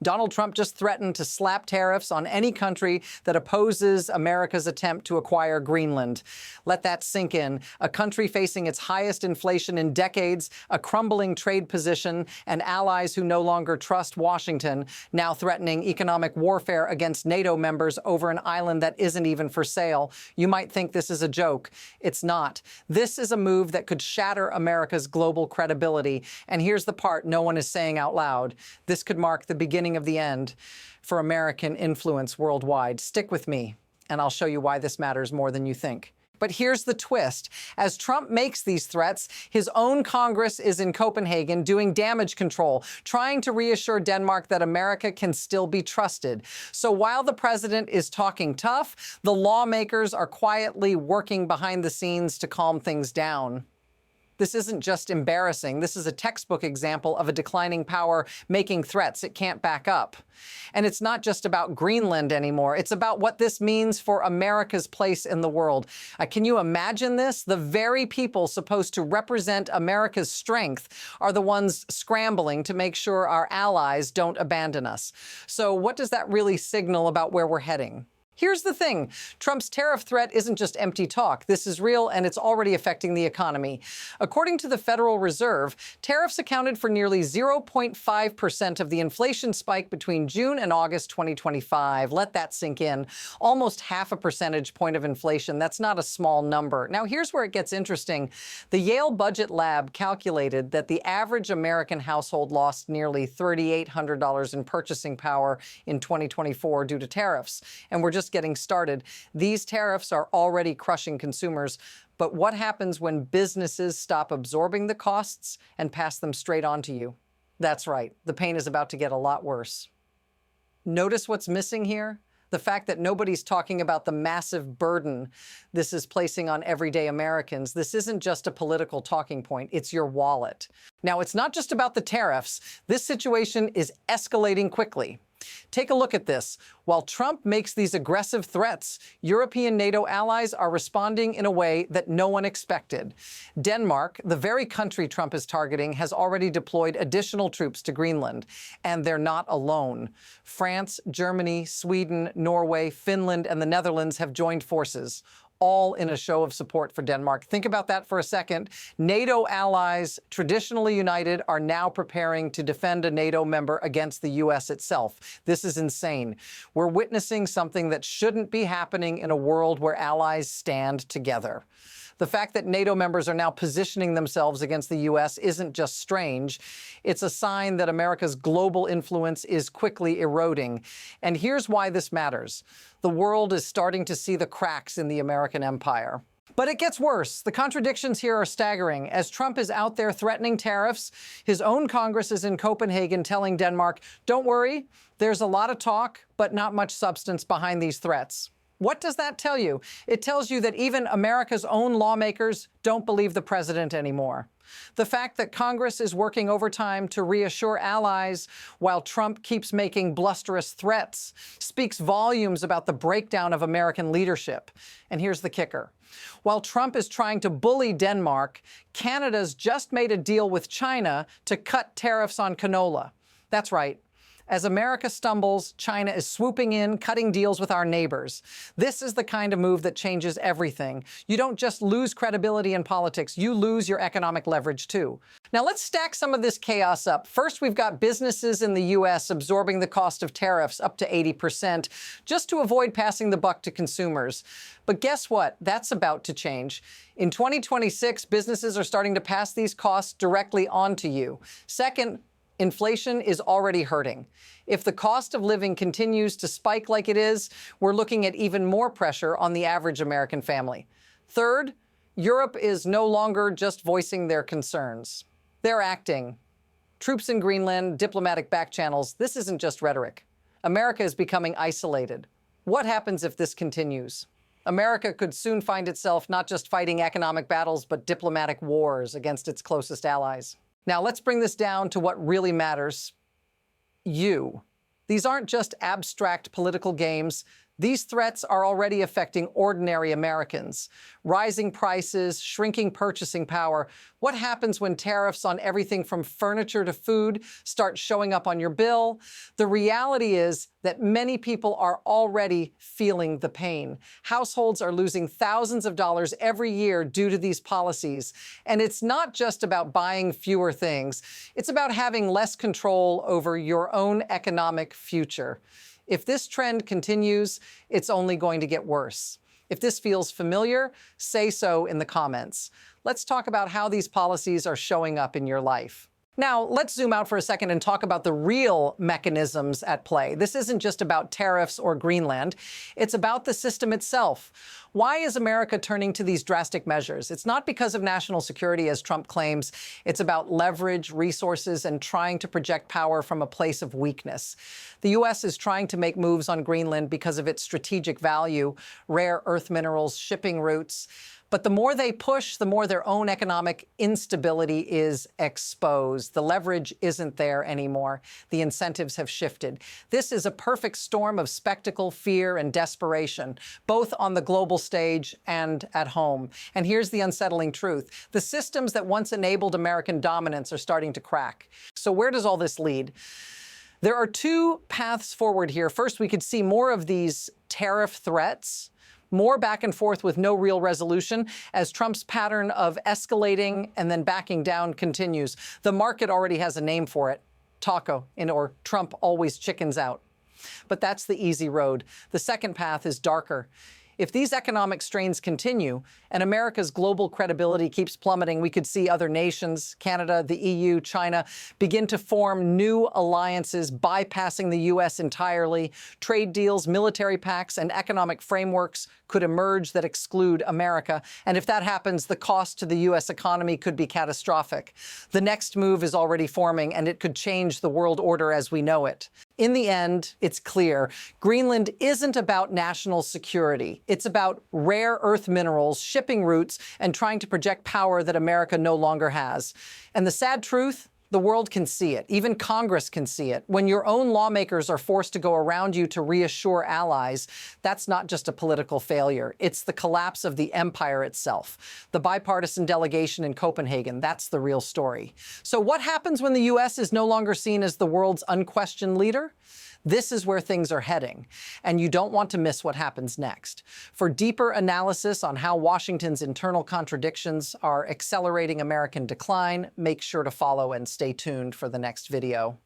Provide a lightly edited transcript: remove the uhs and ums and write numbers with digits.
Donald Trump just threatened to slap tariffs on any country that opposes America's attempt to acquire Greenland. Let that sink in. A country facing its highest inflation in decades, a crumbling trade position, and allies who no longer trust Washington, now threatening economic warfare against NATO members over an island that isn't even for sale. You might think this is a joke. It's not. This is a move that could shatter America's global credibility. And here's the part no one is saying out loud. This could mark the beginning of the end for American influence worldwide. Stick with me, and I'll show you why this matters more than you think. But here's the twist. As Trump makes these threats, his own Congress is in Copenhagen doing damage control, trying to reassure Denmark that America can still be trusted. So while the president is talking tough, the lawmakers are quietly working behind the scenes to calm things down. This isn't just embarrassing. This is a textbook example of a declining power making threats it can't back up. And it's not just about Greenland anymore. It's about what this means for America's place in the world. Can you imagine this? The very people supposed to represent America's strength are the ones scrambling to make sure our allies don't abandon us. So what does that really signal about where we're heading? Here's the thing. Trump's tariff threat isn't just empty talk. This is real, and it's already affecting the economy. According to the Federal Reserve, tariffs accounted for nearly 0.5% of the inflation spike between June and August 2025. Let that sink in. Almost half a percentage point of inflation. That's not a small number. Now, here's where it gets interesting. The Yale Budget Lab calculated that the average American household lost nearly $3,800 in purchasing power in 2024 due to tariffs. And we're just getting started. These tariffs are already crushing consumers. But what happens when businesses stop absorbing the costs and pass them straight on to you? That's right. The pain is about to get a lot worse. Notice what's missing here? The fact that nobody's talking about the massive burden this is placing on everyday Americans. This isn't just a political talking point. It's your wallet. Now, it's not just about the tariffs. This situation is escalating quickly. Take a look at this. While Trump makes these aggressive threats, European NATO allies are responding in a way that no one expected. Denmark, the very country Trump is targeting, has already deployed additional troops to Greenland. And they're not alone. France, Germany, Sweden, Norway, Finland, and the Netherlands have joined forces, all in a show of support for Denmark. Think about that for a second. NATO allies, traditionally united, are now preparing to defend a NATO member against the U.S. itself. This is insane. We're witnessing something that shouldn't be happening in a world where allies stand together. The fact that NATO members are now positioning themselves against the U.S. isn't just strange. It's a sign that America's global influence is quickly eroding. And here's why this matters. The world is starting to see the cracks in the American empire. But it gets worse. The contradictions here are staggering. As Trump is out there threatening tariffs, his own Congress is in Copenhagen telling Denmark, don't worry, there's a lot of talk, but not much substance behind these threats. What does that tell you? It tells you that even America's own lawmakers don't believe the president anymore. The fact that Congress is working overtime to reassure allies while Trump keeps making blusterous threats speaks volumes about the breakdown of American leadership. And here's the kicker. While Trump is trying to bully Denmark, Canada's just made a deal with China to cut tariffs on canola. That's right. As America stumbles, China is swooping in, cutting deals with our neighbors. This is the kind of move that changes everything. You don't just lose credibility in politics, you lose your economic leverage too. Now let's stack some of this chaos up. First, we've got businesses in the U.S. absorbing the cost of tariffs up to 80% just to avoid passing the buck to consumers. But guess what? That's about to change. In 2026, businesses are starting to pass these costs directly on to you. Second, inflation is already hurting. If the cost of living continues to spike like it is, we're looking at even more pressure on the average American family. Third, Europe is no longer just voicing their concerns. They're acting. Troops in Greenland, diplomatic back channels, this isn't just rhetoric. America is becoming isolated. What happens if this continues? America could soon find itself not just fighting economic battles, but diplomatic wars against its closest allies. Now, let's bring this down to what really matters. You. These aren't just abstract political games. These threats are already affecting ordinary Americans. Rising prices, shrinking purchasing power. What happens when tariffs on everything from furniture to food start showing up on your bill? The reality is that many people are already feeling the pain. Households are losing thousands of dollars every year due to these policies. And it's not just about buying fewer things. It's about having less control over your own economic future. If this trend continues, it's only going to get worse. If this feels familiar, say so in the comments. Let's talk about how these policies are showing up in your life. Now, let's zoom out for a second and talk about the real mechanisms at play. This isn't just about tariffs or Greenland. It's about the system itself. Why is America turning to these drastic measures? It's not because of national security, as Trump claims. It's about leverage, resources, and trying to project power from a place of weakness. The U.S. is trying to make moves on Greenland because of its strategic value, rare earth minerals, shipping routes. But the more they push, the more their own economic instability is exposed. The leverage isn't there anymore. The incentives have shifted. This is a perfect storm of spectacle, fear, and desperation, both on the global stage and at home. And here's the unsettling truth. The systems that once enabled American dominance are starting to crack. So where does all this lead? There are two paths forward here. First, we could see more of these tariff threats, more back and forth with no real resolution as Trump's pattern of escalating and then backing down continues. The market already has a name for it, taco, or Trump always chickens out. But that's the easy road. The second path is darker. If these economic strains continue and America's global credibility keeps plummeting, we could see other nations, Canada, the EU, China, begin to form new alliances, bypassing the U.S. entirely. Trade deals, military pacts, and economic frameworks could emerge that exclude America. And if that happens, the cost to the U.S. economy could be catastrophic. The next move is already forming, and it could change the world order as we know it. In the end, it's clear. Greenland isn't about national security. It's about rare earth minerals, shipping routes, and trying to project power that America no longer has. And the sad truth? The world can see it. Even Congress can see it. When your own lawmakers are forced to go around you to reassure allies, that's not just a political failure. It's the collapse of the empire itself. The bipartisan delegation in Copenhagen, that's the real story. So what happens when the U.S. is no longer seen as the world's unquestioned leader? This is where things are heading, and you don't want to miss what happens next. For deeper analysis on how Washington's internal contradictions are accelerating American decline, make sure to follow and stay tuned for the next video.